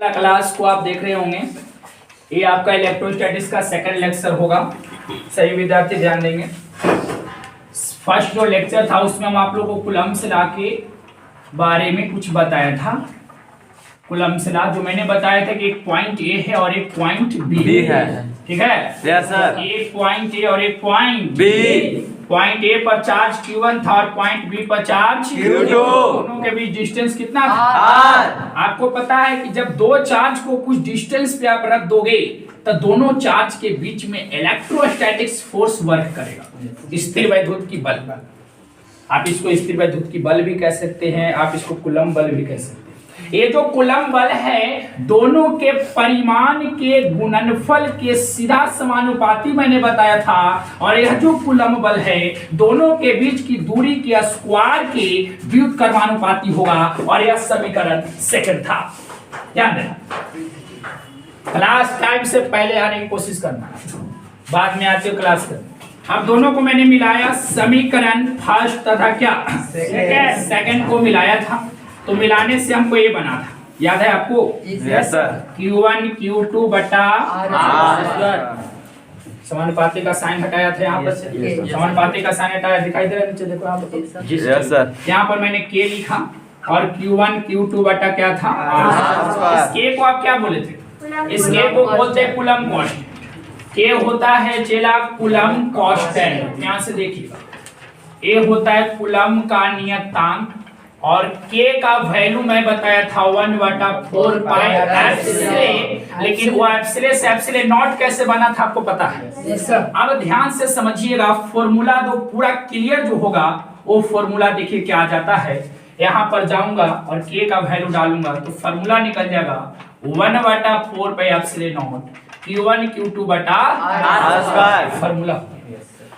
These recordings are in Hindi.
क्लास को आप देख रहे होंगे। ये आपका इलेक्ट्रोस्टैटिक्स का सेकंड लेक्चर होगा। सही विद्यार्थी ध्यान देंगे। फर्स्ट जो लेक्चर था उसमें हम आप लोगों को कूलम्ब लॉ के बारे में कुछ बताया था। कूलम्ब लॉ जो मैंने बताया था कि एक पॉइंट ए है और एक पॉइंट बी है, ठीक है? Yes sir. एक पॉइंट ए और एक पॉइंट बी। पॉइंट ए पर चार्ज Q1 था और पॉइंट बी पर चार्ज Q2। दोनों के बीच डिस्टेंस कितना था? R। आपको पता है कि जब दो चार्ज को कुछ डिस्टेंस पे आप रख दोगे तो दोनों चार्ज के बीच में इलेक्ट्रोस्टैटिक्स फोर्स वर्क करेगा। स्थिर वैद्युत की बल, आप इसको स्थिर वैद्युत की बल भी कह सकते हैं, आप इसको कूलम्ब बल भी कह सकते हैं। ये जो कूलम्ब बल है दोनों के परिमाण के गुणनफल के सीधा समानुपाती मैंने बताया था, और यह जो कूलम्ब बल है दोनों के बीच की दूरी के स्क्वायर के व्युत्क्रमानुपाती होगा, और यह समीकरण सेकंड था। ध्यान देना, क्लास टाइम से पहले आने की कोशिश करना, बाद में आते हो क्लास करना। अब दोनों को मैंने मिलाया, समीकरण फर्स्ट तथा क्या सेकंड को मिलाया था, तो मिलाने से हमको ये बना था, याद है आपको? Yes sir. Q1 Q2 बटा R। समानुपाती का साइन हटाया था यहाँ पर से, समानुपाती का साइन हटाया, दिखाई दे रहा है नीचे देखो यहाँ पर। Yes sir. यहाँ पर मैंने K लिखा और Q1 Q2 बटा क्या था R। इस K को आप क्या बोले थे? इस K को बोलते हैं कूलम्ब कांस्टेंट। K होता है चेला कूलम्ब कांस्टेंट, यहाँ से देखिएगा। A होता है कूलम्ब का नियतांक, और K का वैल्यू मैं बताया था 1/4 पाई एप्सिलॉन, लेकिन वो एप्सिलॉन से एप्सिलॉन नॉट कैसे बना था आपको पता है? yes, अब ध्यान से समझिएगा, फॉर्मूला जो पूरा क्लियर जो होगा वो फॉर्मूला देखिए क्या आ जाता है। यहाँ पर जाऊंगा और K का वैल्यू डालूंगा तो फॉर्मूला निकल जाएगा 1/4 pi epsilon not Q1 Q2 बटा R। फॉर्मूला।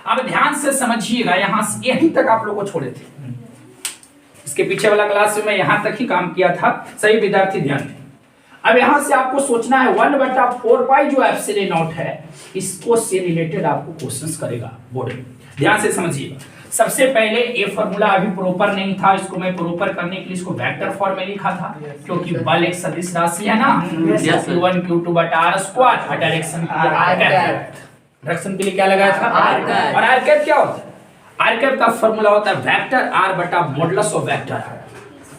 अब ध्यान से समझिएगा, यहाँ से यहीं तक आप लोग को छोड़े थे, इसके पीछे वाला क्लास में मैं यहां तक ही काम किया था। सही विद्यार्थी ध्यान दें। अब यहां से आपको सोचना है 1/4 पाई जो एप्सिलॉन नॉट है इसको से रिलेटेड आपको क्वेश्चंस करेगा बोर्ड में। ध्यान से समझिएगा। सबसे पहले ये फार्मूला अभी प्रॉपर नहीं था, इसको मैं प्रॉपर करने के लिए इसको वेक्टर फॉर्म में लिखा था, क्योंकि बल एक सदिश राशि है ना। Q1 Q2 बटा R स्क्वायर, और डायरेक्शन के लिए क्या लगाया था? R। और R कैप क्या होता है? आर कैप का फॉर्मूला होता है वेक्टर आर बटा मॉडुलस ऑफ वेक्टर।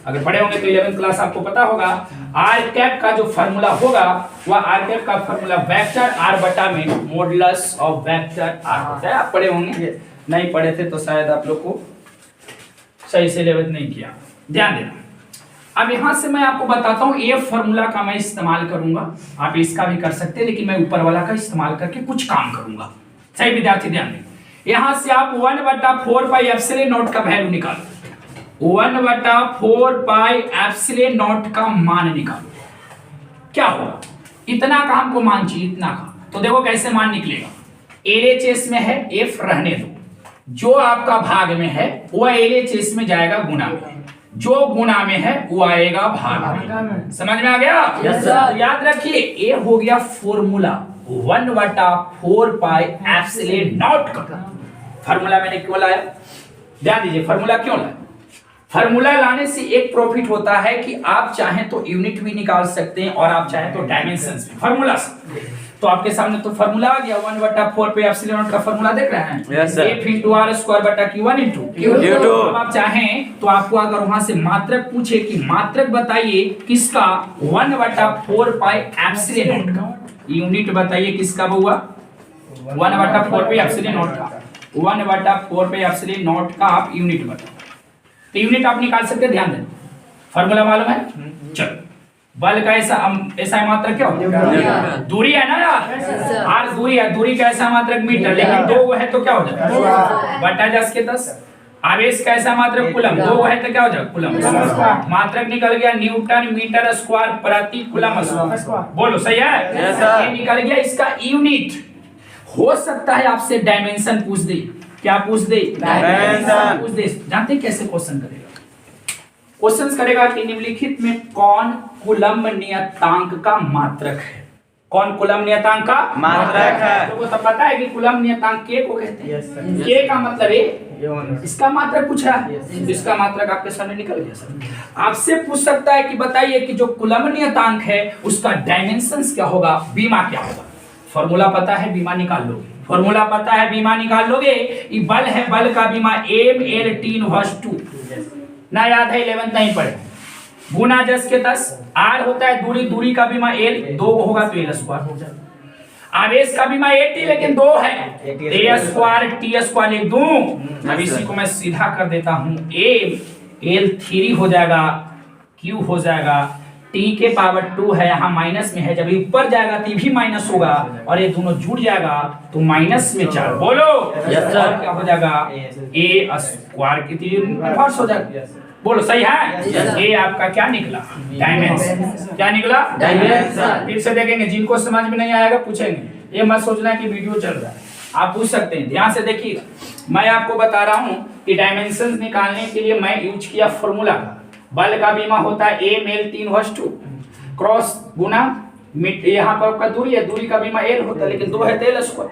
अगर पढ़े होंगे तो 11th क्लास आपको पता होगा। आर कैप का जो फॉर्मूला होगा वह आर कैप का फॉर्मूला वेक्टर आर बटा में मॉडुलस ऑफ वेक्टर आर होता है। आप पढ़े होंगे, नहीं पढ़े थे तो शायद आप लोग को सही से लेवल नहीं किया। ध्यान देना। अब यहां से मैं आपको बताता हूं, ये फॉर्मूला का मैं इस्तेमाल करूंगा, आप इसका भी कर सकते हैं, लेकिन मैं ऊपर वाला का इस्तेमाल करके कुछ काम करूंगा। सही विद्यार्थी ध्यान दें। यहां से आप 1/4 पाई एप्सिलॉन नॉट का वैल्यू निकालो, 1/4 पाई एप्सिलॉन नॉट का मान निकालो। क्या होगा? इतना का हमको मान चाहिए, इतना का। तो देखो कैसे मान निकलेगा। LHS में है, F रहने दो, जो आपका भाग में है वो LHS में जाएगा गुना में, जो गुना में है वो आएगा भाग में। समझ में आ गया? yes, तो याद रखिए ये हो गया फॉर्मूला 1/4 पाई एप्सिलॉन नॉट का। फार्मूला मैंने क्यों लाया? ध्यान दीजिए, फार्मूला क्यों लाया? फार्मूला लाने से एक प्रॉफिट होता है कि आप चाहें तो यूनिट भी निकाल सकते हैं और आप चाहें तो डायमेंशंस भी फार्मूला से। तो आपके सामने तो फार्मूला आ गया 1/4 पे एप्सिलॉन नॉट का फार्मूला देख रहे हैं। Yes sir. F * R square बटा Q1 * Q2। अब आप चाहें तो आपको अगर वहां से मात्रक पूछे कि मात्रक बताइए किसका 1/4 पाई एप्सिलॉन नॉट का, यूनिट बताइए किसका हुआ 1/4 पे एप्सिलॉन नॉट का, 1/4 पे एप्सिलॉन नॉट का आप यूनिट बताओ। तो यूनिट आप निकाल सकते हैं। ध्यान दें, फार्मूला मालूम है? चलो, बल का ऐसा मात्रक क्या होता है? दूरी है ना यार, आर दूरी है, दूरी का ऐसा मात्रक मीटर, लेकिन दो है तो क्या हो जाएगा? बटा 10⁻10। आवेश का ऐसा मात्रक कूलम्ब, दो है तो क्या हो जाएगा? कूलम्ब। मात्रक निकल गया न्यूटन मीटर स्क्वायर प्रति कूलम्ब। बोलो सही है? ये निकल गया इसका यूनिट। हो सकता है आपसे डायमेंशन पूछ दे। क्या पूछ दे? डायमेंशन पूछ दे। जानते हैं कैसे क्वेश्चन करेगा? क्वेश्चन करेगा कि निम्नलिखित में कौन कूलम्ब नियतांक का मात्रक है? कौन कूलम्ब नियतांक का मात्रक है? तो तब पता है कि कूलम्ब नियतांक K को कहते हैं। K का मतलब है इसका मात्रक पूछ रहा है, इसका मात्रक आपके सामने निकल गया सर। आपसे पूछ सकता है कि बताइए कि जो कूलम्ब नियतांक है उसका डायमेंशंस क्या होगा, बीमा क्या होगा। फॉर्मूला पता है, बीमा निकाल लोगे। फॉर्मूला पता है, बीमा निकाल लोगे। ये बल है, बल का बीमा m/L/T/2 ना याद है 11th नहीं पढ़े, गुना 10 के 10। r होता है दूरी, दूरी का बीमा l, 2 होगा तो l² हो जाएगा। आवेश का बीमा at लेकिन 2 है, a² लिख दूं। अब इसी को मैं सीधा कर देता हूं, L3 हो जाएगा, Q हो जाएगा, T के पावर 2 है, यहाँ माइनस में है, जब ये ऊपर जाएगा तो भी माइनस होगा और ये दोनों जुड़ जाएगा तो माइनस में 4। बोलो क्या हो जाएगा, a² की 3 इनवर्स हो जाएगा। बोलो सही है। ये आपका क्या निकला, डायमेंशन। क्या निकला, डायमेंशन। फिर से देखेंगे, जिनको समझ में नहीं आएगा पूछेंगे, ये मत सोचना कि वीडियो चल रहा है, आप पूछ सकते हैं। ध्यान से देखिएगा, मैं आपको बता रहा हूं कि डायमेंशन निकालने के लिए मैं यूज किया फॉर्मूला का। बल का बीमा होता है m/L/T/2 क्रॉस गुना यहाँ पर आपका दूरी है, दूरी का बीमा l होता है लेकिन 2 है तो l²।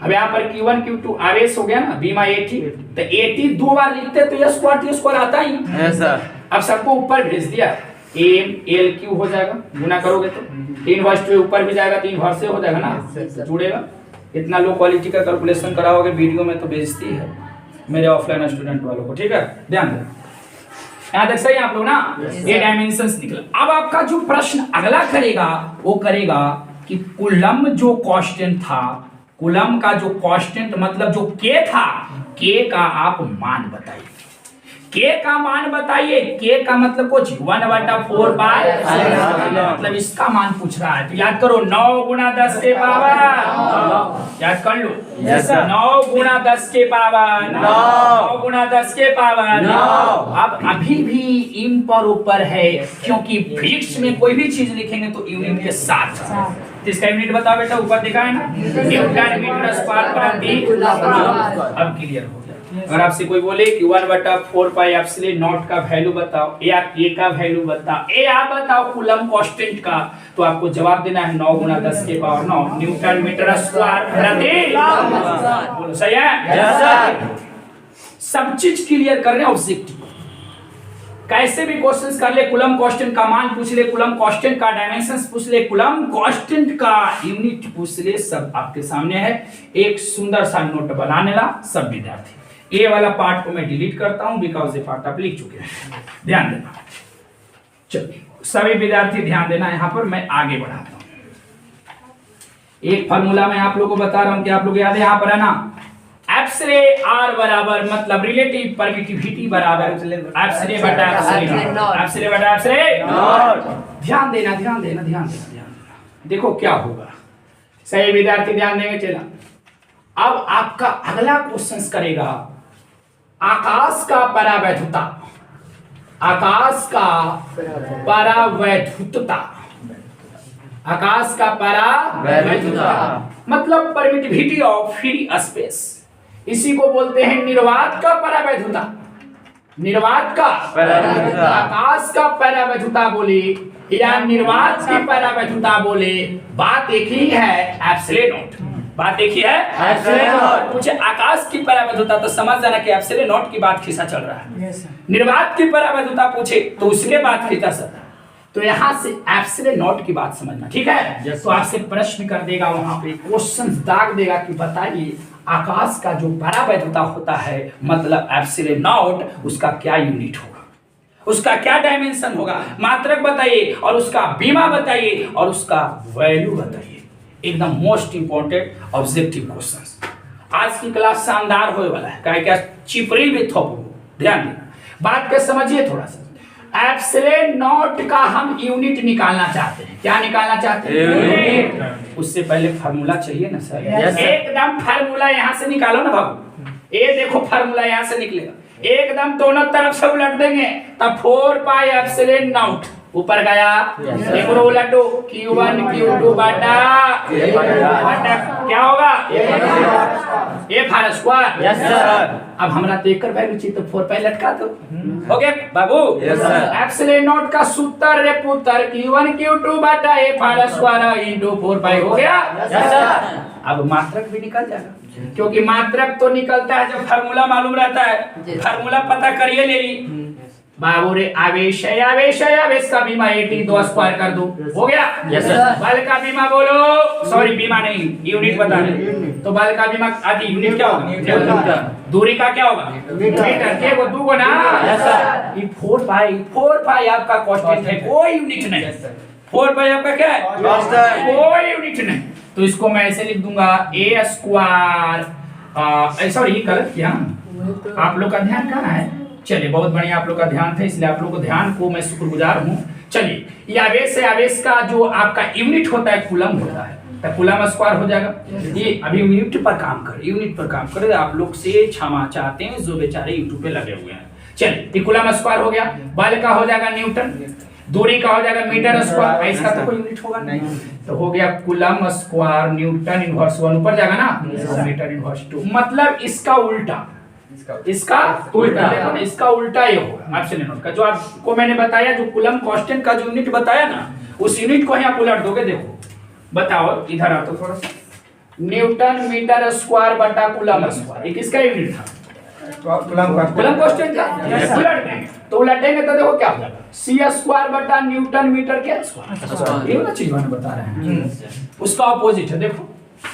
अब यहाँ पर Q1 Q2 आवेश हो गया ना, बीमा AT, तो AT 2 बार लिखते तो s² आता ही है सर। अब सबको ऊपर भेज दिया, m/L/Q हो जाएगा, गुना करोगे तो 3/2 ऊपर भी जाएगा, 3 से हो जाएगा ना, जुड़ेगा। इतना लो क्वालिटी का कैलकुलेशन कराओगे वीडियो में तो बेइज्जती है मेरे ऑफलाइन स्टूडेंट वालों को, ठीक है। ध्यान दें, यहाँ देख सही आप लोग ना, ये डायमेंशंस निकला। अब आपका जो प्रश्न अगला करेगा वो करेगा कि कूलम्ब जो कांस्टेंट था, कूलम्ब का जो कांस्टेंट मतलब जो K था, K का आप मान बताइए। K का मान बताइए। K का मतलब कुछ 1/4 पाई, मतलब इसका मान पूछ रहा है तो याद करो 9 गुना 10 के पावर, याद कर लो 9 गुना 10 के पावर, 9 गुना 10 के पावर 9। अब अभी भी इन पर ऊपर है, क्योंकि फिजिक्स में कोई भी चीज लिखेंगे तो यूनिट के साथ। इसका यूनिट बताओ बेटा, ऊपर दिखा है ना, न्यूटन मीटर स्क्वायर प्रति कूलम्ब। अब क्लियर हो गया। अगर आपसे कोई बोले कि 1/4 पाई एप्सिलॉन नॉट का वैल्यू बताओ या A का वैल्यू बताओ, A आप बताओ कूलम्ब कांस्टेंट का, तो आपको जवाब देना है 9 गुना 10 के पावर 9 न्यूटन मीटर स्क्वायर प्रति कूलम्ब। बोलो सही है। Yes sir. सब चीज क्लियर कर रहे हैं, ऑब्जेक्टिव कैसे भी क्वेश्चंस कर ले, कूलम्ब कांस्टेंट का मान पूछ ले, कूलम्ब कांस्टेंट का डायमेंशंस पूछ ले, कूलम्ब कांस्टेंट का यूनिट पूछ ले, सब आपके सामने है। एक सुंदर सा नोट बनाने ला सब विद्यार्थी। ये वाला पार्ट को मैं डिलीट करता हूं बिकॉज ये पार्ट आप लिख चुके हैं, ध्यान देना। चलिए सभी विद्यार्थी ध्यान देना, यहां पर मैं आगे बढ़ाता हूं। एक फार्मूला मैं आप लोगों को बता रहा हूं कि आप लोग याद है, यहां पर है ना, एप्सिलॉन R बराबर मतलब रिलेटिव परमिटिविटी बराबर एप्सिलॉन बटा एप्सिलॉन। ध्यान देना ध्यान देना ध्यान देना ध्यान देना, देखो क्या होगा। सही विद्यार्थी ध्यान देंगे। चला अब आपका अगला क्वेश्चन करेगा आकाश का परावैधुता, आकाश का परावैधुता, आकाश का परावैधुता मतलब परमिटिविटी ऑफ फ्री स्पेस। इसी को बोलते हैं निर्वात का परावैधुता, निर्वात का परावैधुता। आकाश का परावैधुता बोले या निर्वात की परावैधुता बोले, बात एक ही है, एप्सिलॉन नॉट। बात एक ही है, एप्सिलॉन नॉट। मुझे आकाश की परावैधुता तो समझ जाना कि एप्सिलॉन नॉट की बात खींचा चल रहा है। निर्वात की परावैधुता पूछे तो उसके बाद खींचा सर, तो यहां से एप्सिलॉन नॉट की बात समझना, ठीक है। तो आपसे प्रश्न कर देगा, वहां पे क्वेश्चन दाग देगा कि बताइए आकाश का जो परावैधुता होता है मतलब एप्सिलॉन नॉट, उसका क्या यूनिट होगा, उसका क्या डायमेंशन होगा, मात्रक बताइए और उसका बीमा बताइए और उसका वैल्यू बताइए। एकदम मोस्ट इंपॉर्टेंट ऑब्जेक्टिव क्वेश्चंस। आज की क्लास शानदार होने वाला है, क्या चिपरी भी थोप। ध्यान देना, बात को समझिए थोड़ा सा। एप्सिलॉन नॉट का हम यूनिट निकालना चाहते हैं। क्या निकालना चाहते हैं? यूनिट। उससे पहले फार्मूला चाहिए ना सर। एकदम फार्मूला यहां से निकालो ना बाबू, ये देखो फार्मूला यहां से निकलेगा, एकदम दोनों तरफ से उलट देंगे तब 4 पाई एप्सिलॉन नॉट ऊपर गया एक रो उलटो Q1 Q2 बटा क्या होगा F R square. Yes sir. अब हमरा तो एकर वैल्यू चाहिए तो 4 पाई लटका दो। हो गया बाबू। Yes sir. एप्सिलॉन नॉट का सूत्र रे पुत्र Q1 Q2 बटा F R square into 4 pi हो गया। Yes sir. अब मात्रक भी निकल जाएगा, क्योंकि मात्रक तो निकलता है जब फार्मूला मालूम रहता है। फार्मूला पता करिए ले ली बाबू रे। आवेश है आवेश है आवेश का बीमा 80 2 स्क्वायर कर दो हो गया। Yes sir. बल का बीमा बोलो, सॉरी बीमा नहीं यूनिट बता रहे तो बल का बीमा आदि यूनिट क्या होगा, दूरी का क्या होगा मीटर के वो दो ना। Yes sir. ये 4 पाई आपका कांस्टेंट है, कोई यूनिट नहीं। 4 पाई आपका क्या है कांस्टेंट, कोई यूनिट नहीं। तो इसको मैं ऐसे लिख दूंगा a स्क्वायर। सॉरी ये गलत किया, आप लोग का ध्यान कहाँ है। चलिए बहुत बढ़िया, आप लोग का ध्यान था इसलिए आप लोग को ध्यान को मैं शुक्रगुजार हूँ। चलिए ये आवेश से आवेश का जो आपका यूनिट होता है कूलम होता है, तो कूलम स्क्वायर हो जाएगा। ये अभी यूनिट पर काम करे आप लोग से क्षमा चाहते हैं जो बेचारे यूट्यूब पे लगे हुए हैं। चलिए ये कूलम स्क्वायर हो गया। बल का हो जाएगा न्यूटन, दूरी का हो जाएगा मीटर स्क्वायर, इसका तो कोई यूनिट होगा नहीं। तो हो गया कूलम स्क्वायर न्यूटन इनवर्स 1 ऊपर जाएगा ना मीटर इनवर्स 2। मतलब इसका उल्टा देखो ना, इसका उल्टा ये होगा एप्सिलॉन नॉट का। जो आपको मैंने बताया जो कूलम कांस्टेंट का जो यूनिट बताया ना, उस यूनिट को यहाँ उलट दोगे। देखो बताओ इधर आओ तो थोड़ा सा, न्यूटन मीटर स्क्वायर बटा कूलम स्क्वायर, ये किसका यूनिट था कूलम कांस्टेंट का। उलट देंगे तो उलटेंगे तो देखो क्या हो जाएगा c स्क्वायर बटा न्यूटन मीटर के स्क्वायर। ये वाला चीज मैंने बता रहे हैं, उसका ऑपोजिट है। देखो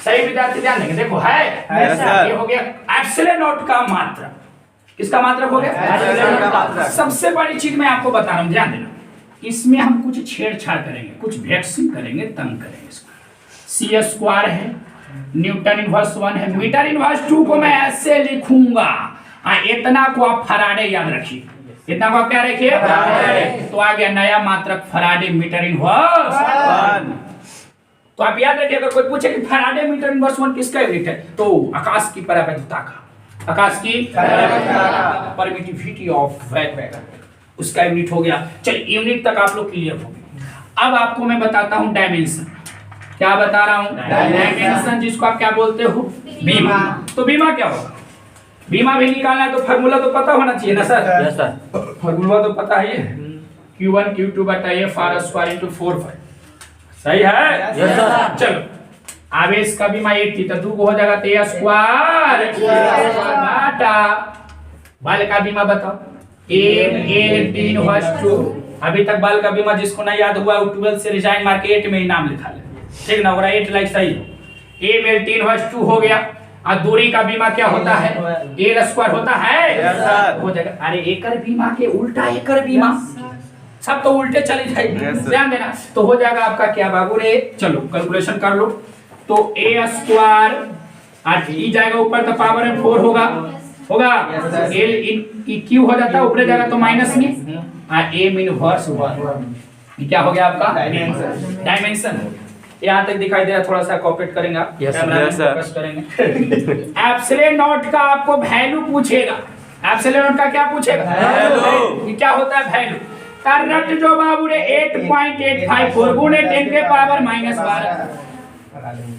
सही विद्यार्थी ध्यान देंगे, देखो है ये हो गया एप्सिलॉन नॉट का मात्रक। किसका मात्रक हो गया। सबसे बड़ी चीज मैं आपको बता रहा हूं, ध्यान देना, इसमें हम कुछ छेड़छाड़ करेंगे, कुछ वैक्सिंग करेंगे, तंग करेंगे। इसको c स्क्वायर है, न्यूटन इनवर्स 1 है, मीटर इनवर्स 2 को मैं ऐसे लिखूंगा। इतना को आप फराडे याद रखिए, इतना को आप क्या रखिए फराडे। तो आ गया नया मात्रक फराडे मीटर इनवर्स 1। तो आप याद रखिए, अगर कोई पूछे कि फराडे मीटर इनवर्स 1 किसका यूनिट है, तो आकाश की परावैद्युता का, आकाश की परमिटिविटी ऑफ वेक्टर, उसका यूनिट हो गया। चलिए यूनिट तक आप लोग क्लियर हो गए। अब आपको मैं बताता हूं डायमेंशन। क्या बता रहा हूं डायमेंशन, जिसको आप क्या बोलते हो बीमा। तो बीमा क्या होगा, बीमा भी निकालना है तो फार्मूला तो पता होना चाहिए ना सर। Yes sir. फार्मूला तो पता है, Q1 Q2 बटा F R स्क्वायर इनटू 4 पाई। सही है। Yes sir. चलो आवेश का बीमा 8 थी तो 2 को हो जाएगा तो a स्क्वायर बटा बल का बीमा बताओ a 3 वर्स 2। अभी तक बल का बीमा जिसको नहीं याद हुआ वो 12 से रिजाइन मार के 8 में ही नाम लिखा ले, ठीक ना। और 8 लाइक सही, a में 3 वर्स 2 हो गया। और दूरी का बीमा क्या होता है a स्क्वायर होता है हो जाएगा। अरे एकर बीमा के उल्टा एकर बीमा, सब तो उल्टे चले जाएंगे, ध्यान देना। तो हो जाएगा आपका क्या बाबू रे, चलो कैलकुलेशन कर लो। तो a स्क्वायर और e जाएगा ऊपर तो पावर में 4 होगा l इन q हो जाता है ऊपर जाएगा तो माइनस में और a में इनवर्स 1। क्या हो गया आपका डायमेंशन। यहाँ तक दिखाई दे रहा, थोड़ा सा कॉपरेट करेंगे आप, कैमरा में फोकस करेंगे। एप्सिलॉन नॉट का आपको वैल्यू पूछेगा, एप्सिलॉन नॉट का क्या पूछेगा वैल्यू। क्या होता है वैल्यू, करंट जो बाबू रे 8.854 गुणे 10 के पावर माइनस 12,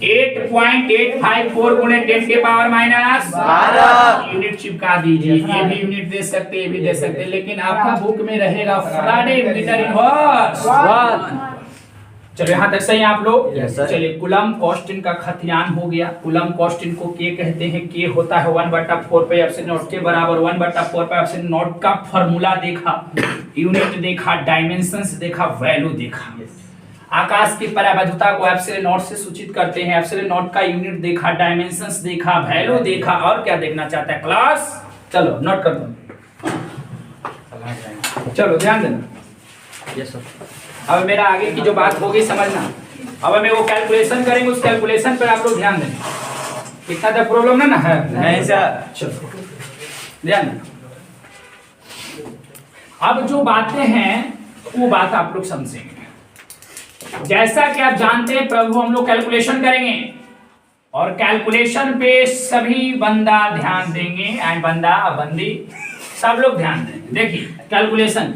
8.854 गुणे 10 के पावर माइनस 12 यूनिट चिपका दीजिए। ये भी यूनिट दे सकते, ये भी दे सकते, लेकिन आपका बुक में रहेगा फराडे मीटर इनवर्स 1। चलो यहाँ तक सही आप लोग। चलिए कूलम कांस्टेंट का खतियान हो गया। कूलम कांस्टेंट को के कहते हैं, के होता है 1/4 पाई एप्सिलॉन नॉट के बराबर 1/4 पाई एप्सिलॉन नॉट का फॉर्मूला देखा, यूनिट देखा, डायमेंशंस देखा, वैल्यू देखा। आकाश की परावैद्युता को एप्सिलॉन नॉट से सूचित करते हैं। एप्सिलॉन नॉट का यूनिट देखा, डायमेंशंस देखा, वैल्यू देखा, और क्या देखना चाहता है क्लास। चलो नोट कर दो, चलो ध्यान देना। Yes sir. अब मेरा आगे की जो बात होगी समझना। अब हमें वो कैलकुलेशन करेंगे, उस कैलकुलेशन पर आप लोग ध्यान देंगे। इतना तो प्रॉब्लम ना है नहीं सर। चलो ध्यान देना। अब जो बातें हैं वो बात आप लोग समझेंगे। जैसा कि आप जानते हैं प्रभु हम लोग कैलकुलेशन करेंगे और कैलकुलेशन पे सभी बंदा ध्यान देंगे एंड बंदा बंदी सब लोग ध्यान देंगे। देखिए कैलकुलेशन,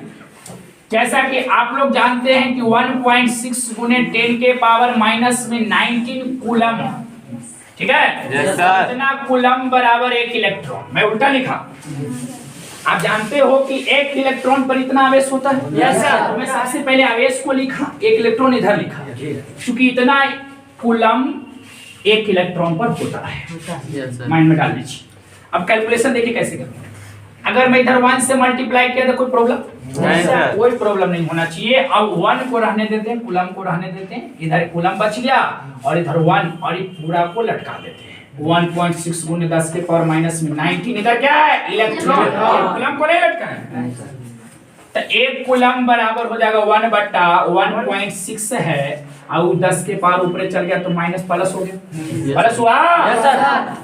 जैसा कि आप लोग जानते हैं कि 1.6 गुने 10 के पावर माइनस में 19 कूलम, ठीक है। Yes, sir. इतना कूलम बराबर 1 इलेक्ट्रॉन। मैं उल्टा लिखा। आप जानते हो कि 1 इलेक्ट्रॉन पर इतना आवेश होता है। Yes, sir. तो मैं सबसे पहले आवेश को लिखा, 1 इलेक्ट्रॉन इधर लिखा, क्योंकि इतना कूलम 1 इलेक्ट्रॉन पर होता है। Yes, sir. माइंड में डाल लीजिए। अब कैलकुलेशन देखिए कैसे करें। अगर मैं इधर 1 से मल्टीप्लाई किया तो कोई प्रॉब्लम नहीं सर। कोई प्रॉब्लम नहीं होना चाहिए। अब 1 को रहने देते हैं, कूलम को रहने देते हैं, इधर कूलम बच गया और इधर 1 और ये पूरा को लटका देते हैं। 1.6 गुने 10 के पावर माइनस में 19, इधर क्या है इलेक्ट्रॉन, कूलम को नहीं लटकाएं। तो 1 कूलम बराबर हो जाएगा 1 बट्टा 1.6 है और 10 के पावर ऊपर चल गया तो माइनस प्लस हो गया। प्लस हुआ। Yes, sir.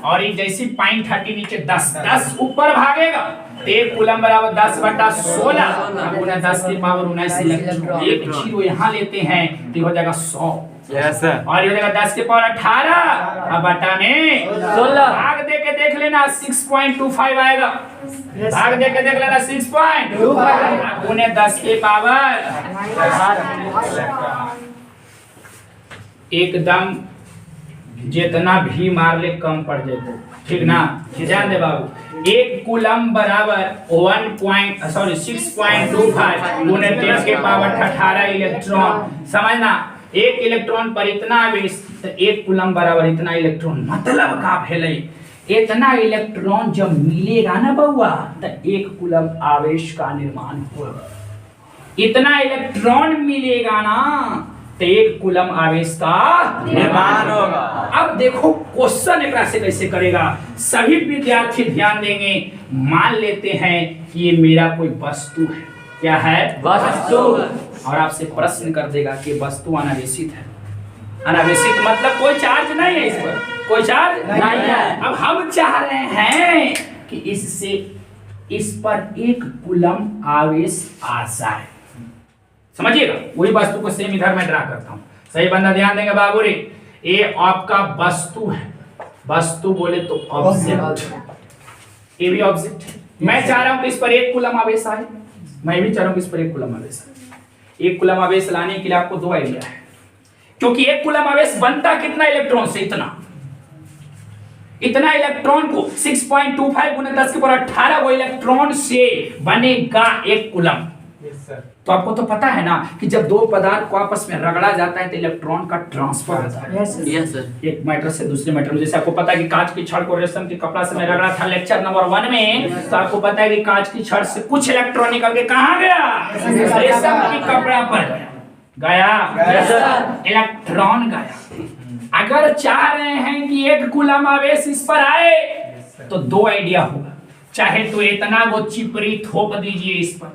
और ये जैसी 0.30 नीचे 10 ऊपर भागेगा तो 1 कूलम बराबर 10 बट्टा 16 गुना 10 के पावर 19 इलेक्ट्रॉन। एक जीरो यहाँ लेते हैं तो हो जाएगा 100 Yes, sir. और ये हो जाएगा 10 के पावर 18 अब बटा में 16 भाग दे के देख लेना 6.25 आएगा। भाग दे के देख लेना 6.25 गुने 10 के पावर एकदम जितना भी मार ले कम पड़ जाए, ठीक ना। ध्यान दे बाबू, 1 कूलम बराबर 6.25 गुने 10 के पावर 18 इलेक्ट्रॉन। समझना, 1 इलेक्ट्रॉन पर इतना आवेश तो 1 कूलम बराबर इतना इलेक्ट्रॉन। मतलब का भेले इतना इलेक्ट्रॉन जब मिलेगा ना बउआ तो 1 कूलम आवेश का निर्माण होगा। इतना इलेक्ट्रॉन मिलेगा ना तो 1 कूलम आवेश का निर्माण होगा। अब देखो क्वेश्चन एक से कैसे करेगा, सभी विद्यार्थी ध्यान देंगे। मान लेते हैं कि ये मेरा कोई वस्तु है, क्या है वस्तु, और आपसे प्रश्न कर देगा कि वस्तु अनावेशित है। अनावेशित मतलब कोई चार्ज नहीं है, इस पर कोई चार्ज नहीं है। अब हम चाह रहे हैं कि इससे इस पर 1 कूलम आवेश आ जाए। समझिएगा, वही वस्तु को सेम इधर मैं ड्रा करता हूं। सही बंदा ध्यान देंगे बाबू रे। ये आपका वस्तु है, वस्तु बोले तो ऑब्जेक्ट, ये भी ऑब्जेक्ट है। मैं चाह रहा हूं कि इस पर 1 कूलम आवेश आए। मैं भी चाह रहा हूं कि इस पर 1 कूलम आवेश आए। 1 कूलम आवेश लाने के लिए आपको 2 आइडिया है, क्योंकि 1 कूलम आवेश बनता कितना इलेक्ट्रॉन से, इतना इलेक्ट्रॉन को 6.25 गुने 10 के पावर 18 वो इलेक्ट्रॉन से बनेगा 1 कूलम। तो आपको तो पता है ना कि जब 2 पदार्थ को आपस में रगड़ा जाता है तो इलेक्ट्रॉन का ट्रांसफर होता है। Yes, sir. एक मैटर से दूसरे मैटर में। जैसे आपको पता है कि कांच की छड़ को रेशम के कपड़ा से मैं रगड़ा था लेक्चर नंबर 1 में, तो आपको पता है कि कांच की छड़ से कुछ इलेक्ट्रॉन निकल के कहां गया, रेशम के कपड़ा पर गया। Yes, sir. इलेक्ट्रॉन गया। अगर चाह रहे हैं कि 1 कूलम आवेश इस पर आए तो 2 आइडिया होगा। चाहे तो इतना वो चिपरी थोप दीजिए इस पर।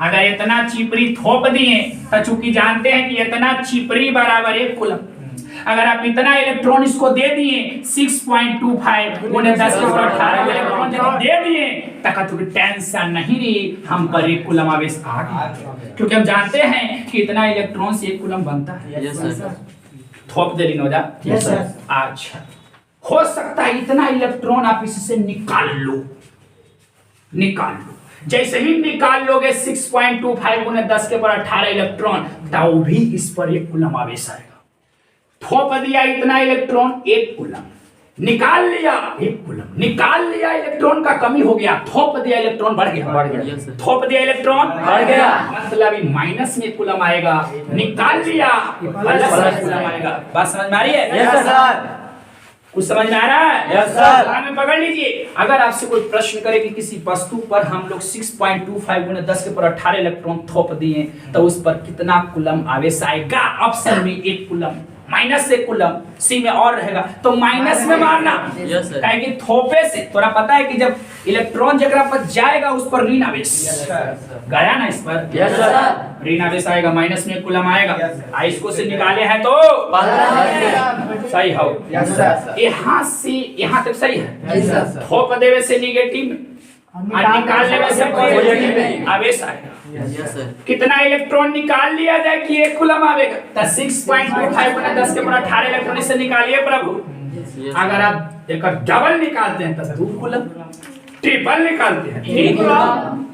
अगर इतना चिपरी थोप दिए तो चूंकि जानते हैं कि इतना चिपरी बराबर 1 कूलम, अगर आप इतना इलेक्ट्रॉन इसको दे दिए 6.25 गुने 10 के पावर 18 इलेक्ट्रॉन जब दे दिए तक तो टेंशन नहीं रही, हम पर 1 कूलम आवेश आ गया। क्योंकि हम जानते हैं कि इतना इलेक्ट्रॉन से 1 कूलम बनता है। Yes, sir. थोप दे रही नोजा। Yes, sir. अच्छा, हो सकता है इतना इलेक्ट्रॉन आप इससे निकाल लो। जैसे ही निकाल लोगे 6.25 गुने 10 के पावर 18 इलेक्ट्रॉन, तो भी इस पर 1 कूलम आवेश आएगा। थोप दिया इतना इलेक्ट्रॉन 1 कूलम, निकाल लिया 1 कूलम, निकाल लिया इलेक्ट्रॉन का कमी हो गया, थोप दिया इलेक्ट्रॉन बढ़ गया। Yes, sir. थोप दिया इलेक्ट्रॉन बढ़ गया, मतलब माइनस में 1 कूलम आएगा, निकाल लिया प्लस में 1 कूलम आएगा। बात समझ में आ रही है? Yes, sir. कुछ समझ में आ रहा है? Yes, sir. ध्यान में पकड़ लीजिए। अगर आपसे कोई प्रश्न करे कि किसी वस्तु पर हम लोग 6.25 गुने 10 के पावर 18 इलेक्ट्रॉन थोप दिए तो उस पर कितना कूलम आवेश आएगा? ऑप्शन में 1 कूलम, माइनस 1 कूलम, सी में और रहेगा तो माइनस में मारना। Yes, sir. काहे कि थोपे से तोरा पता है कि जब इलेक्ट्रॉन जगह पर जाएगा उस पर ऋण आवेश गया ना, इस पर Yes, sir. ऋण आवेश आएगा, माइनस में 1 कूलम आएगा। इसको से निकाले हैं तो सही हो। यहाँ से यहाँ तक सही है। थोप देवे से नेगेटिव में और निकालने में से पॉजिटिव आवेश आएगा। Yes, sir. कितना इलेक्ट्रॉन निकाल लिया जाए कि 1 कूलम आवेगा? तो 6.25 गुना 10 के पावर 18 इलेक्ट्रॉन से निकालिए प्रभु। Yes, अगर आप एक डबल निकालते हैं तो 2 कूलम, ट्रिपल निकालते हैं 3 कूलम।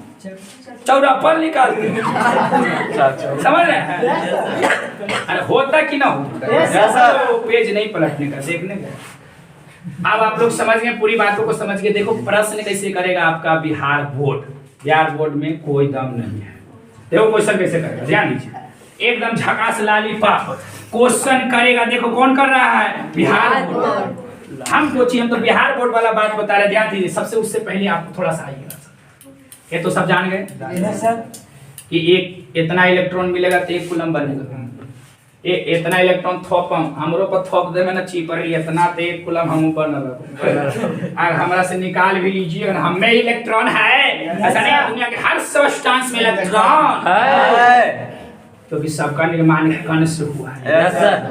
चौरापन निकालते हैं। समझ रहे हैं? अरे होता कि ना होता, पेज नहीं पलटने का, देखने का। अब आप लोग समझ गए, पूरी बातों को समझ गए। देखो प्रश्न कैसे करेगा आपका बिहार बोर्ड। बिहार बोर्ड में कोई दम नहीं है। देखो क्वेश्चन कैसे करेगा, ध्यान दीजिए। एकदम झकास लालीपाप क्वेश्चन करेगा। देखो कौन कर रहा है, बिहार बोर्ड। हम सोचिए, हम तो बिहार बोर्ड वाला बात बता रहे, ध्यान दीजिए। सबसे उससे पहले आपको थोड़ा सा आइएगा, ये तो सब जान गए सर कि एक इतना इलेक्ट्रॉन मिलेगा तो 1 कूलम बनेगा। ये इतना इलेक्ट्रॉन थोपम हमरो पर थोप दे में ना चीपर इतना तो 1 कूलम हम ऊपर न लगा। अगर हमरा से निकाल भी लीजिए, अगर हम में इलेक्ट्रॉन है, ऐसा नहीं दुनिया के हर सब्सटेंस में इलेक्ट्रॉन है, क्योंकि सबका निर्माण कण से हुआ है।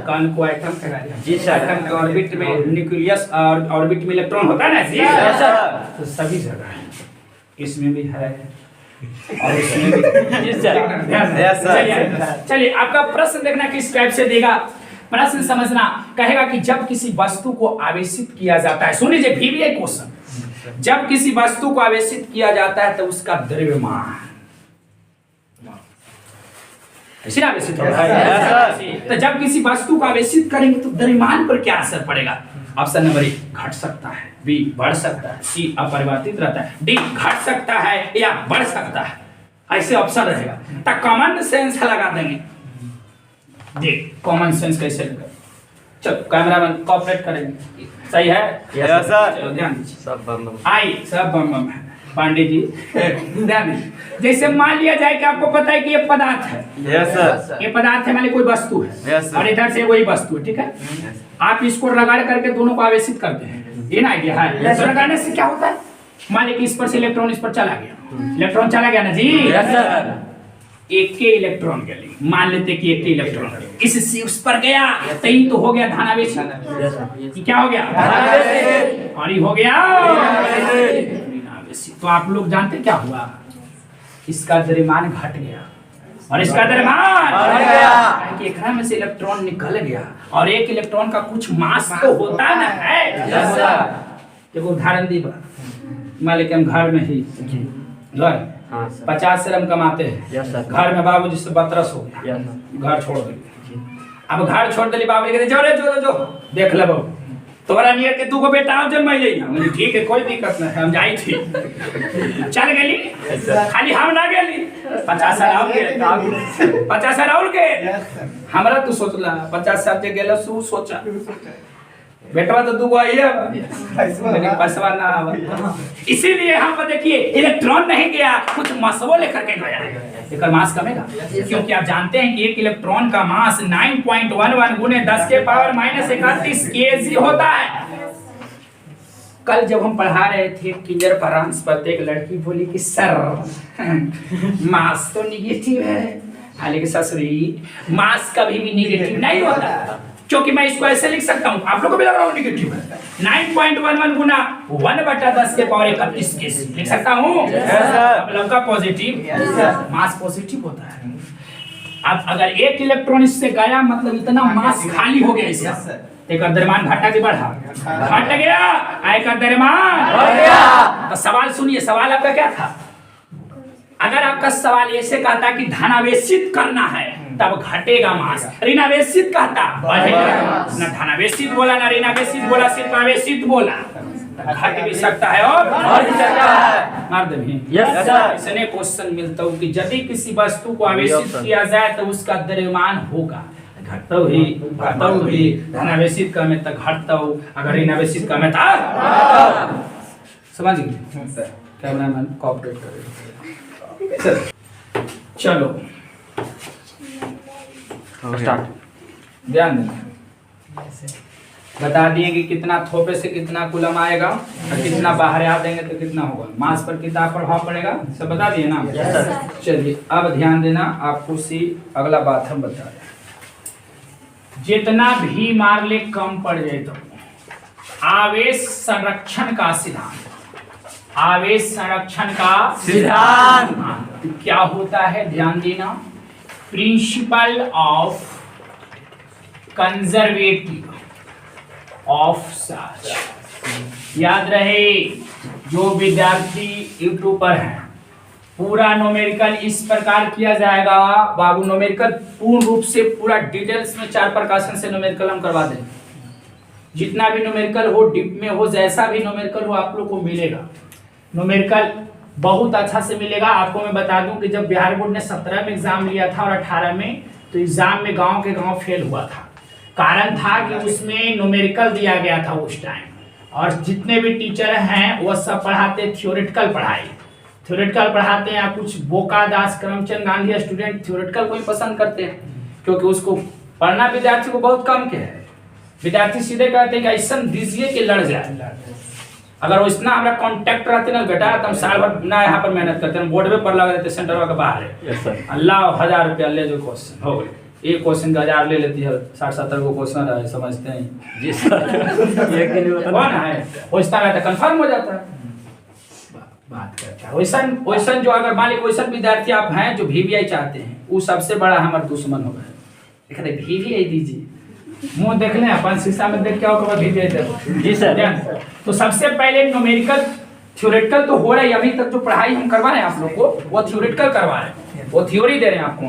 कण को एटम कहा जाता है। जी सर। एटम के ऑर्बिट में न्यूक्लियस और ऑर्बिट में इलेक्ट्रॉन होता है ना जी सर। तो सभी जगह है, इसमें भी है और इसमें भी। जी सर। चलिए आपका प्रश्न देखना किस टाइप से देगा। प्रश्न समझना, कहेगा कि जब किसी वस्तु को आवेशित किया जाता है, सुन लीजिए VBA क्वेश्चन। जब किसी वस्तु को आवेशित किया जाता है तो उसका द्रव्यमान आवेशित होता है। तो जब किसी वस्तु को आवेशित करेंगे तो द्रव्यमान पर क्या असर पड़ेगा? ऑप्शन नंबर 1 घट सकता है, बी बढ़ सकता है, सी अपरिवर्तित रहता है, डी घट सकता है या बढ़ सकता है। ऐसे ऑप्शन रहेगा। तो कॉमन सेंस लगा देंगे। देख कॉमन सेंस कैसे लगा। चलो कैमरामैन कोऑपरेट करेंगे, सही है? Yes sir. चलो ध्यान दीजिए। सब बम आई सब बम है। पांडे जी ध्यान दीजिए। जैसे मान लिया जाए कि आपको पता है कि ये पदार्थ है। Yes sir. ये पदार्थ है, माने कोई वस्तु है। Yes, sir. और इधर से वही वस्तु है, ठीक है? आप इसको रगड़ करके दोनों को आवेशित करते हैं, ये ना आइडिया है। तो रगड़ने से क्या होता है? मान लीजिए कि इस पर से इलेक्ट्रॉन इस पर चला गया, इलेक्ट्रॉन चला गया ना जी। Yes sir. एक के इलेक्ट्रॉन के लिए मान लेते कि एक के इलेक्ट्रॉन इससे उस पर गया, तो ये तो हो गया धनावेशी। ये क्या हो गया? और ये हो गया ऋणावेशी। तो आप लोग जानते क्या हुआ? इसका द्रव्यमान घट गया और इसका द्रव्यमान बढ़ गया, कि एकरा में से इलेक्ट्रॉन निकल गया। और एक इलेक्ट्रॉन का कुछ मास तो होता ना है। देखो उदाहरण दी बात, मान लीजिए हम घर में ही घर 50 से हम कमाते हैं, घर में बाबूजी से 32 हो गया, घर छोड़ दिए। अब घर छोड़ दिली, बाबू कहते जो रे जो देख ले बाबू तोरा नियर के 2 बेटा जन्म ले। ठीक है कोई दिक्कत नहीं, हम जाई थी चल गेली, खाली हम ना गेली 50 साल और के 50 साल और के हमरा तू सोचला 50 साल के गेला सु सोचा बेटवा तो 2 आइए लेकिन पैसा ना आवा। इसीलिए हम देखिए इलेक्ट्रॉन नहीं गया, कुछ मासवो लेकर के गया। इसका मास कमेगा, क्योंकि आप जानते हैं कि एक इलेक्ट्रॉन का मास 9.11 गुने 10 के पावर -31 kg होता है। कल जब हम पढ़ा रहे थे किंजर परांस पर, एक लड़की बोली कि सर मास तो निगेटिव है। हालांकि ससुरी मास कभी भी निगेटिव नहीं होता, क्योंकि मैं इसको ऐसे लिख सकता हूँ, आप लोगों को भी लग रहा हूँ निगेटिव है। 9.11 गुना 1/10 के पावर 31 kg लिख सकता हूँ। मतलब का पॉजिटिव मास पॉजिटिव होता है। अब अगर एक इलेक्ट्रॉन इससे गया, मतलब इतना मास खाली हो गया इसका, तो एक द्रव्यमान घटा के बढ़ा, घट गया, एक द्रव्यमान बढ़ गया। तो सवाल सुनिए, सवाल आपका क्या था? अगर आपका सवाल ऐसे कहता कि धनावेशित करना है तब घटेगा मास, ऋणावेशित कहता बढ़ेगा। ना धनावेशित बोला ना ऋणावेशित बोला, सिर्फ आवेशित बोला। घट भी सकता है और बढ़ भी सकता है। मार दे भी। Yes sir. इसने क्वेश्चन मिलता हूँ कि यदि किसी वस्तु को आवेशित किया जाए तो उसका द्रव्यमान होगा, घटता ही धनावेशित का में तक घटता हो, अगर ऋणावेशित का में तक समझ गए। कैमरामैन कोऑपरेट करें। चलो स्टार्ट, ध्यान देना। बता दिए कि कितना थोपे से कितना कूलम आएगा और कितना बाहर आ देंगे तो कितना होगा, मास पर कितना प्रभाव पड़ेगा, सब बता दिए ना। चलिए अब ध्यान देना, आपको सी अगला बात हम बता रहे हैं। जितना भी मार ले कम पड़ जाए तो आवेश संरक्षण का सिद्धांत, आवेश संरक्षण का सिद्धांत क्या होता है, ध्यान देना। Principle of conservative of charge. याद रहे जो विद्यार्थी यूट्यूब पर हैं पूरा न्यूमेरिकल इस प्रकार किया जाएगा बाबू। न्यूमेरिकल पूर्ण रूप से पूरा डिटेल्स में 4 प्रकाशन से न्यूमेरिकल हम करवा देंगे। जितना भी न्यूमेरिकल हो, डिप में हो, जैसा भी न्यूमेरिकल हो आप लोग को मिलेगा। न्यूमेरिकल बहुत अच्छा से मिलेगा। आपको मैं बता दूं कि जब बिहार बोर्ड ने 17 में एग्जाम लिया था और 18 में, तो एग्जाम में गांव के गांव फेल हुआ था। कारण था कि उसमें न्यूमेरिकल दिया गया था उस टाइम, और जितने भी टीचर हैं वो सब पढ़ाते थ्योरेटिकल पढ़ाई, थ्योरेटिकल पढ़ाते हैं। कुछ बोका दास करमचंद गांधी स्टूडेंट थ्योरेटिकल को ही पसंद करते हैं, क्योंकि उसको पढ़ना विद्यार्थी को बहुत कम के है। विद्यार्थी सीधे कहते हैं कि ऐसा दीजिए कि लड़ जाए। अगर वो इतना हमारा कांटेक्ट रहते ना बेटा, तो हम साल भर ना यहाँ पर मेहनत करते हैं, बोर्ड पे पर लगा देते, सेंटर के बाहर है। अल्लाह 1000 रुपया ले जो क्वेश्चन हो गए, एक क्वेश्चन का 1000 ले लेती है, 60-70 को क्वेश्चन है, समझते हैं जी सर। कौन है वैसा रहता, कंफर्म हो जाता है। बात करता है वैसा जो अगर मान लीजिए वैसा विद्यार्थी आप हैं जो VVI चाहते हैं, वो सबसे बड़ा हमारा दुश्मन होगा। कहते VVI दीजिए, मुंह देख लें अपन शीशा में देख क्या होगा VVI दे। जी सर। तो सबसे पहले न्यूमेरिकल थ्योरेटिकल तो हो रहा है, अभी तक जो पढ़ाई हम करवा रहे हैं आप लोग को वो थ्योरेटिकल करवा रहे हैं, वो थ्योरी दे रहे हैं आपको,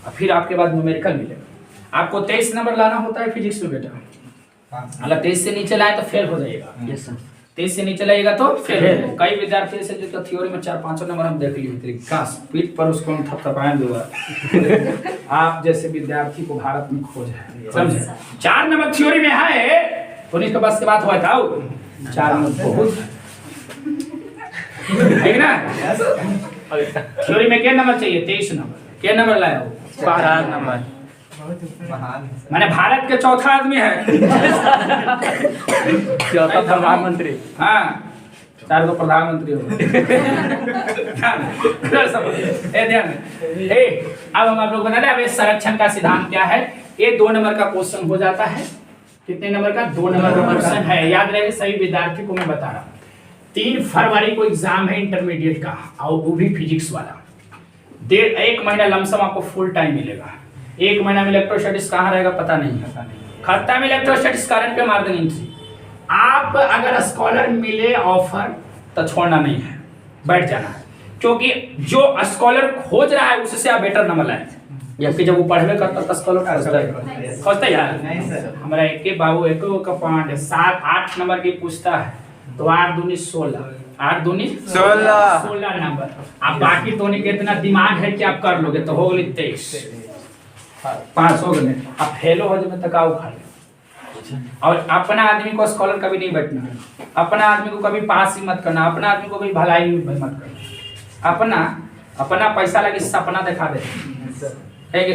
और फिर आपके बाद न्यूमेरिकल मिलेगा। आपको 23 नंबर लाना होता है फिजिक्स में बेटा, अगर 23 से नीचे लाए तो फेल हो जाएगा। Yes sir. 23 से नीचे लाएगा तो फेल हो जाएगा। कई विद्यार्थी से जो थ्योरी में 4-5 नंबर हम देख लिए थे, काश पीठ पर उसको हम थपथपाएं दूंगा। आप जैसे विद्यार्थी को भारत में खोज है, समझे। 4 नंबर थ्योरी में है, पुलिस के बस के बात हुआ था 4 नंबर बहुत है ना। थ्योरी में क्या नंबर चाहिए? 23 नंबर। क्या नंबर लाया हो? 12 नंबर। मैंने भारत के चौथा आदमी है। चौथा प्रधानमंत्री। हाँ, 4 तो प्रधानमंत्री हो। अब हम आप लोग बता दें, अब इस संरक्षण का सिद्धांत क्या है। ये 2 नंबर का क्वेश्चन हो जाता है। कितने नंबर का? 2 नंबर का क्वेश्चन है। याद रहे सही विद्यार्थी को मैं बता रहा हूँ। 3 फरवरी को एग्जाम है इंटरमीडिएट का, और वो भी फिजिक्स वाला। 1 महीना लमसम आपको फुल टाइम मिलेगा। 1 महीना में इलेक्ट्रोस्टैटिक्स कहाँ रहेगा पता नहीं, खाता में इलेक्ट्रोस्टैटिक्स करंट पे मार देंगे एंट्री। आप अगर स्कॉलर मिले ऑफर तो छोड़ना नहीं है, बैठ जाना है, क्योंकि जो स्कॉलर खोज रहा है उससे आप बेटर नंबर लाए। जबकि जब वो पढ़वे करता था स्कॉलर खोजता यार। हमारा एक बाबू एक का पॉइंट 7-8 नंबर की पूछता है, तो 8 दूनी 16, 8 दूनी 16 नंबर। आप बाकी तो नहीं, कितना दिमाग है कि आप कर लोगे, तो हो गई 23, पास हो गए। आप फेलो हो जाए तक आओ खा। और अपना आदमी को स्कॉलर कभी नहीं बैठना, अपना आदमी को कभी पास ही मत करना, अपना आदमी को कभी भलाई मत करना। अपना पैसा लगे सपना दिखा दे,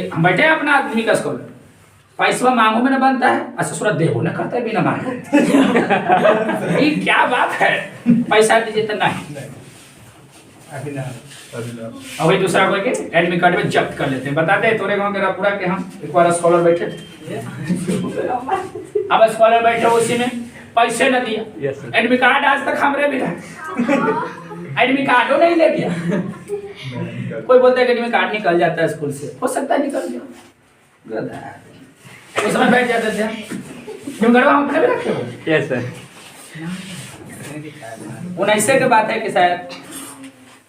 हम बैठे अपना आदमी का स्कॉलर, पैसा मांगो में न बनता है, अच्छा सूरत देवो न करता है बिना मांगे। ये क्या बात है, पैसा दीजिए तो नहीं। और वही दूसरा कोई के एडमिट कार्ड में जब्त कर लेते हैं। बताते हैं तोरे गांव के रापुरा के हम एक बार स्कॉलर बैठे थे। अब स्कॉलर बैठे उसी में पैसे न दिया, एडमिट कार्ड आज तक हमरे भी रहा, एडमिट कार्डो नहीं ले गया। कोई बोलता है कि एडमिट कार्ड निकल जाता है स्कूल से, हो सकता है निकल गया, उस समय बैठ जाते थे क्यों गड़वा हम खड़े रखे हो। Yes sir. 19 की बात है कि शायद